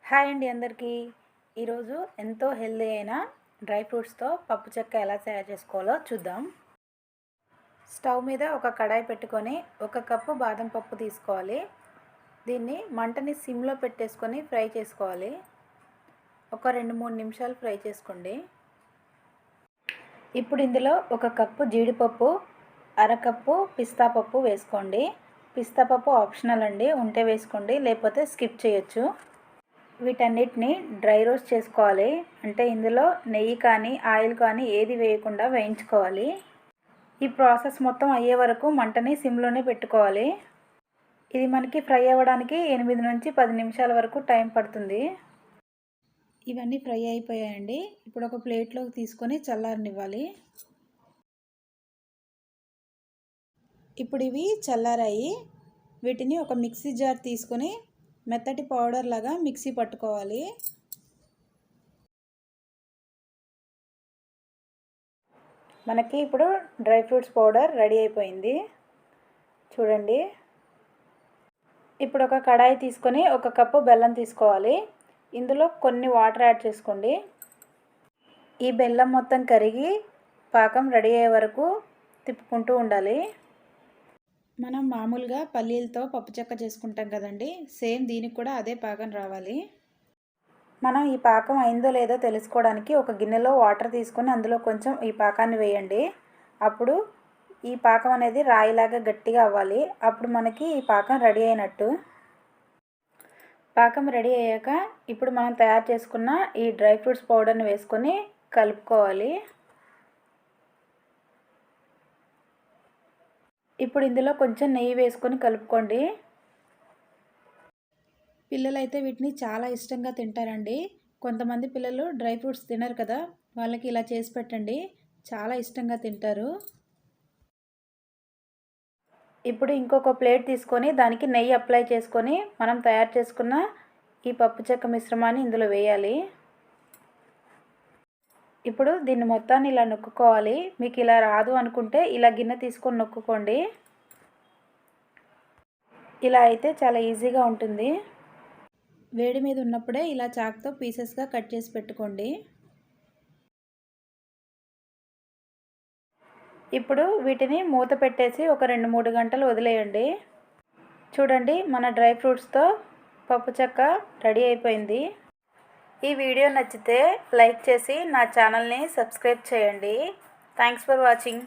Hi అండి అందరికీ. ఈరోజు ఎంతో హెల్దీ అయిన డ్రై ఫ్రూట్స్తో పప్పు చెక్క ఎలా తయారు చేసుకోవాలో చూద్దాం. స్టవ్ మీద ఒక కడాయి పెట్టుకొని 1 కప్పు బాదం పప్పు తీసుకోవాలి. దీన్ని మంటని సిమ్లో పెట్టేసుకొని ఫ్రై చేసుకోవాలి. ఒక 2-3 నిమిషాలు ఫ్రై చేసుకోండి. ఇప్పుడు ఇందులో 1 కప్పు జీడిపప్పు, 1/2 కప్పు పిస్తా పప్పు వేసుకోండి. పిస్తా పప్పు ఆప్షనల్ అండి, ఉంటే వేసుకోండి, లేకపోతే స్కిప్ చేయొచ్చు. వీటన్నిటిని డ్రై రోస్ట్ చేసుకోవాలి. అంటే ఇందులో నెయ్యి కానీ ఆయిల్ కానీ ఏది వేయకుండా వేయించుకోవాలి. ఈ ప్రాసెస్ మొత్తం అయ్యే వరకు మంటని సిమ్లోనే పెట్టుకోవాలి. ఇది మనకి ఫ్రై అవ్వడానికి 8 నుంచి 10 నిమిషాల వరకు టైం పడుతుంది. ఇవన్నీ ఫ్రై అయిపోయాయండి. ఇప్పుడు ఒక ప్లేట్లోకి తీసుకొని చల్లారనివ్వాలి. ఇప్పుడు ఇవి చల్లారాయి. వీటిని ఒక మిక్సీ జార్ తీసుకొని మెత్తటి పౌడర్ లాగా మిక్సీ పట్టుకోవాలి. మనకి ఇప్పుడు డ్రై ఫ్రూట్స్ పౌడర్ రెడీ అయిపోయింది. చూడండి. ఇప్పుడు ఒక కడాయి తీసుకొని 1 కప్పు బెల్లం తీసుకోవాలి. ఇందులో కొన్ని వాటర్ యాడ్ చేసుకోండి. ఈ బెల్లం మొత్తం కరిగి పాకం రెడీ అయ్యే వరకు తిప్పుకుంటూ ఉండాలి. మనం మామూలుగా పల్లీలతో పప్పు చెక్క చేసుకుంటాం కదండి, సేమ్ దీనికి కూడా అదే పాకం రావాలి. మనం ఈ పాకం అయిందో లేదో తెలుసుకోవడానికి ఒక గిన్నెలో వాటర్ తీసుకొని అందులో కొంచెం ఈ పాకాన్ని వేయండి. అప్పుడు ఈ పాకం అనేది రాయిలాగా గట్టిగా అవ్వాలి. అప్పుడు మనకి ఈ పాకం రెడీ అయినట్టు. పాకం రెడీ అయ్యాక ఇప్పుడు మనం తయారు చేసుకున్న ఈ డ్రై ఫ్రూట్స్ పౌడర్ని వేసుకొని కలుపుకోవాలి. ఇప్పుడు ఇందులో కొంచెం నెయ్యి వేసుకొని కలుపుకోండి. పిల్లలైతే వీటిని చాలా ఇష్టంగా తింటారండి. కొంతమంది పిల్లలు డ్రై ఫ్రూట్స్ తినరు కదా, వాళ్ళకి ఇలా చేసి పెట్టండి, చాలా ఇష్టంగా తింటారు. ఇప్పుడు ఇంకొక ప్లేట్ తీసుకొని దానికి నెయ్యి అప్లై చేసుకొని మనం తయారు చేసుకున్న ఈ పప్పు చెక్క మిశ్రమాన్ని ఇందులో వేయాలి. ఇప్పుడు దీన్ని మొత్తాన్ని ఇలా నొక్కుకోవాలి. మీకు ఇలా రాదు అనుకుంటే ఇలా గిన్నె తీసుకొని నొక్కుకోండి. ఇలా అయితే చాలా ఈజీగా ఉంటుంది. వేడి మీద ఉన్నప్పుడే ఇలా చాక్తో పీసెస్గా కట్ చేసి పెట్టుకోండి. ఇప్పుడు వీటిని మూత పెట్టేసి ఒక 2-3 గంటలు వదిలేయండి. చూడండి, మన డ్రై ఫ్రూట్స్తో పప్పు చెక్క రెడీ అయిపోయింది. ఈ వీడియో నచ్చితే లైక్ చేసి నా ఛానల్ని సబ్స్క్రైబ్ చేయండి. Thanks for watching.